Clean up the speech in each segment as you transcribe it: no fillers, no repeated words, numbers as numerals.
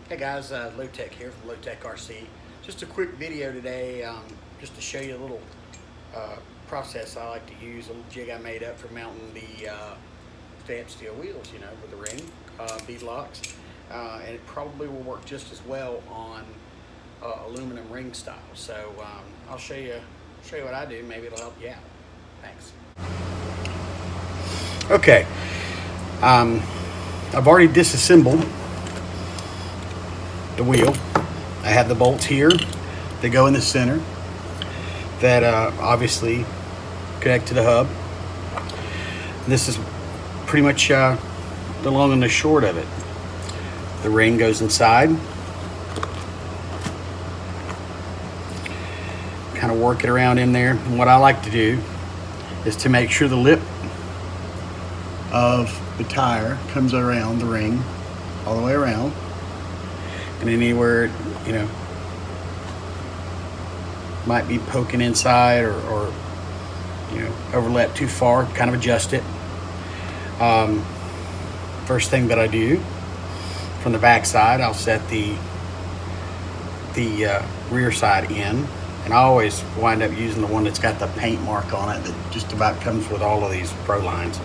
Hey guys, Low Tech here from Low Tech RC. Just a quick video today, just to show you a little process I like to use, a little jig I made up for mounting the stamped steel wheels, with the ring, beadlocks, and it probably will work just as well on aluminum ring style. So I'll show you what I do. Maybe it'll help you out. Thanks. Okay, I've already disassembled the wheel. I have the bolts here. They go in the center that obviously connect to the hub. This is pretty much the long and the short of it. The ring goes inside. Kind of work it around in there. And what I like to do is to make sure the lip of the tire comes around the ring all the way around. And anywhere, might be poking inside or overlap too far, kind of adjust it. First thing that I do, from the back side, I'll set the rear side in. And I always wind up using the one that's got the paint mark on it that just about comes with all of these Pro lines.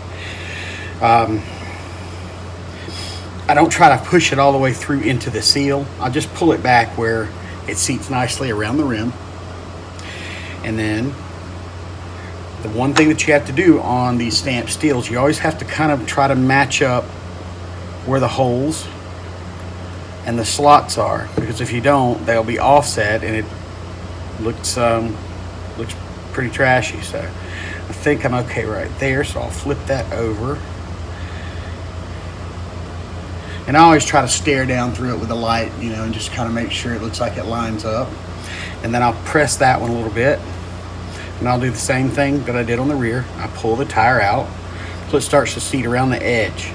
I don't try to push it all the way through into the seal. I'll just pull it back where it seats nicely around the rim. And then the one thing that you have to do on these stamped steels, you always have to kind of try to match up where the holes and the slots are, because if you don't, they'll be offset and it looks pretty trashy. So I think I'm okay right there, so I'll flip that over. And I always try to stare down through it with a light, and just kind of make sure it looks like it lines up. And then I'll press that one a little bit. And I'll do the same thing that I did on the rear. I pull the tire out so it starts to seat around the edge.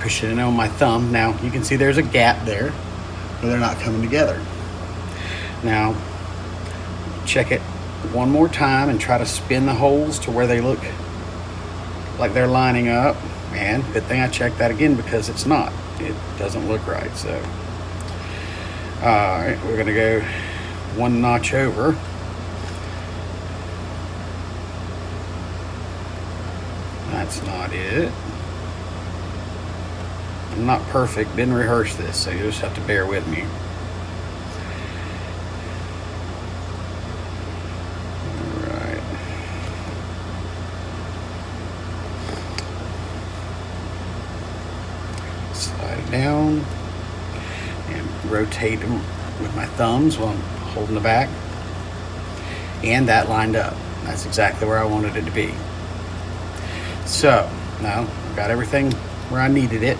Push it in on my thumb. Now you can see there's a gap there where they're not coming together. Now check it one more time and try to spin the holes to where they look like they're lining up. And good thing I checked that again, because it's not. It doesn't look right. So, all right, we're gonna go one notch over. That's not it. I'm not perfect. Didn't rehearse this, so you just have to bear with me. Slide it down and rotate them with my thumbs while I'm holding the back. And that lined up. That's exactly where I wanted it to be. So now I've got everything where I needed it.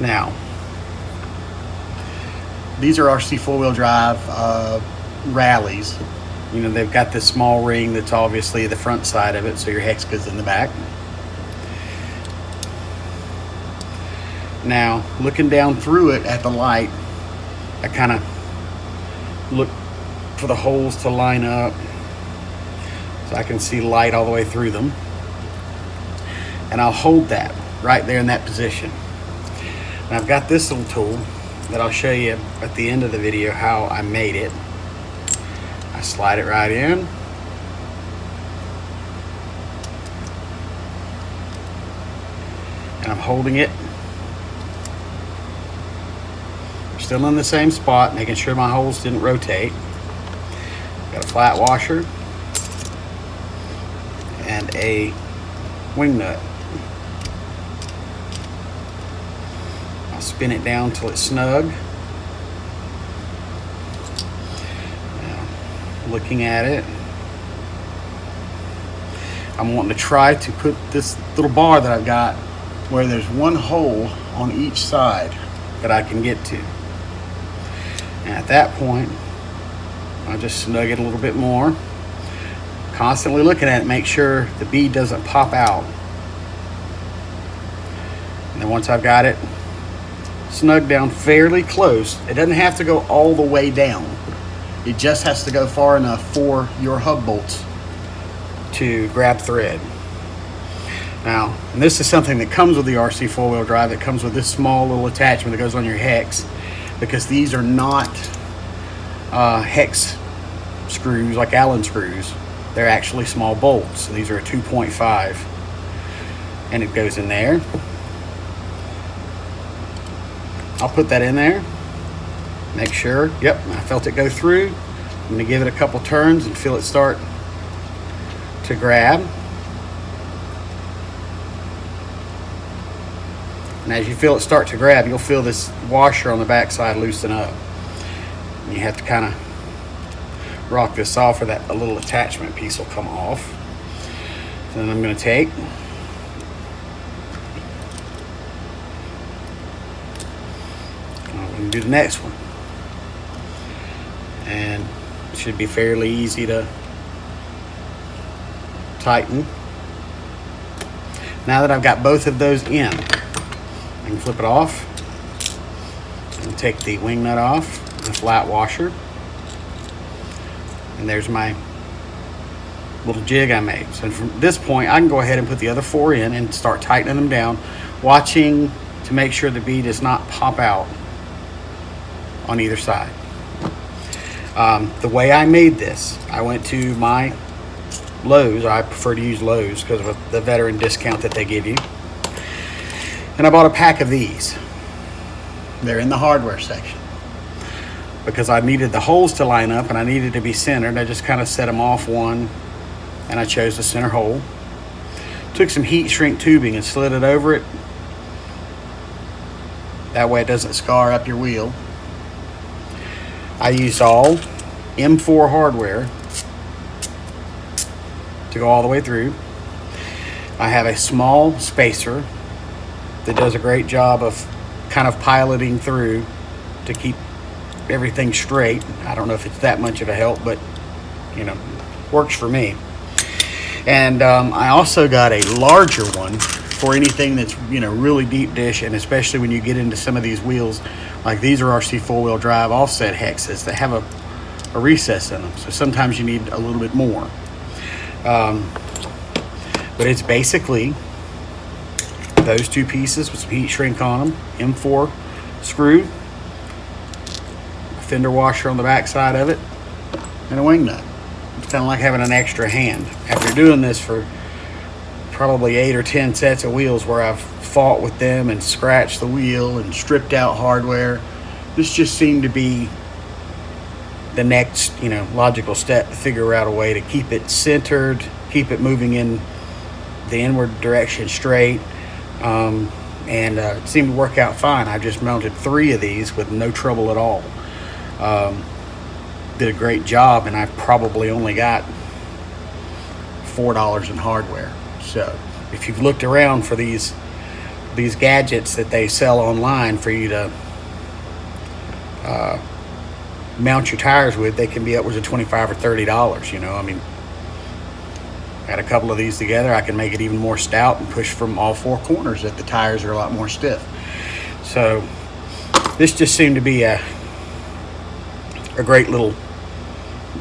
Now, these are RC four-wheel drive rallies. They've got this small ring that's obviously the front side of it, so your hex goes in the back. Now, looking down through it at the light, I kind of look for the holes to line up so I can see light all the way through them. And I'll hold that right there in that position. And I've got this little tool that I'll show you at the end of the video how I made it. I slide it right in. And I'm holding it still in the same spot, making sure my holes didn't rotate. Got a flat washer and a wing nut. I'll spin it down till it's snug. Now, looking at it, I'm wanting to try to put this little bar that I've got where there's one hole on each side that I can get to. And at that point, I'll just snug it a little bit more. Constantly looking at it, make sure the bead doesn't pop out. And then once I've got it snug down fairly close, it doesn't have to go all the way down. It just has to go far enough for your hub bolts to grab thread. Now, and this is something that comes with the RC four-wheel drive. It comes with this small little attachment that goes on your hex, because these are not hex screws like Allen screws. They're actually small bolts. So these are a 2.5, and it goes in there. I'll put that in there, make sure. Yep, I felt it go through. I'm going to give it a couple turns and feel it start to grab. And as you feel it start to grab, you'll feel this washer on the back side loosen up. And you have to kind of rock this off, or that a little attachment piece will come off. So then I'm going to take we can do the next one, and it should be fairly easy to tighten. Now that I've got both of those in, I can flip it off and take the wing nut off, the flat washer, and there's my little jig I made. So from this point, I can go ahead and put the other 4 in and start tightening them down, watching to make sure the bead does not pop out on either side. The way I made this, I went to my Lowe's. I prefer to use Lowe's because of the veteran discount that they give you. And I bought a pack of these. They're in the hardware section. Because I needed the holes to line up and I needed to be centered, I just kind of set them off one, and I chose the center hole. Took some heat shrink tubing and slid it over it. That way it doesn't scar up your wheel. I used all M4 hardware to go all the way through. I have a small spacer that does a great job of kind of piloting through to keep everything straight. I don't know if it's that much of a help, but you know, works for me. And I also got a larger one for anything that's, you know, really deep dish, and especially when you get into some of these wheels, like these are RC four-wheel drive offset hexes that have a recess in them, so sometimes you need a little bit more. But it's basically those 2 pieces with some heat shrink on them, M4 screw, a fender washer on the back side of it, and a wing nut. It's kind of like having an extra hand. After doing this for probably 8 or 10 sets of wheels where I've fought with them and scratched the wheel and stripped out hardware, this just seemed to be the next, you know, logical step to figure out a way to keep it centered, keep it moving in the inward direction straight. And it seemed to work out fine. I just mounted 3 of these with no trouble at all. Did a great job, and I probably only got $4 in hardware. So if you've looked around for these gadgets that they sell online for you to mount your tires with, they can be upwards of $25 or $30. You know, I mean, add a couple of these together, I can make it even more stout and push from all 4 corners if the tires are a lot more stiff. So this just seemed to be a great little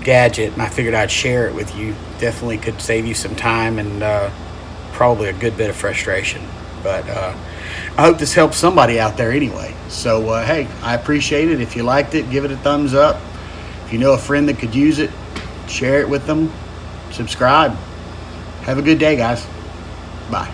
gadget, and I figured I'd share it with you. Definitely could save you some time and probably a good bit of frustration. But I hope this helps somebody out there anyway. So hey, I appreciate it. If you liked it, give it a thumbs up. If you know a friend that could use it, share it with them. Subscribe. Have a good day, guys. Bye.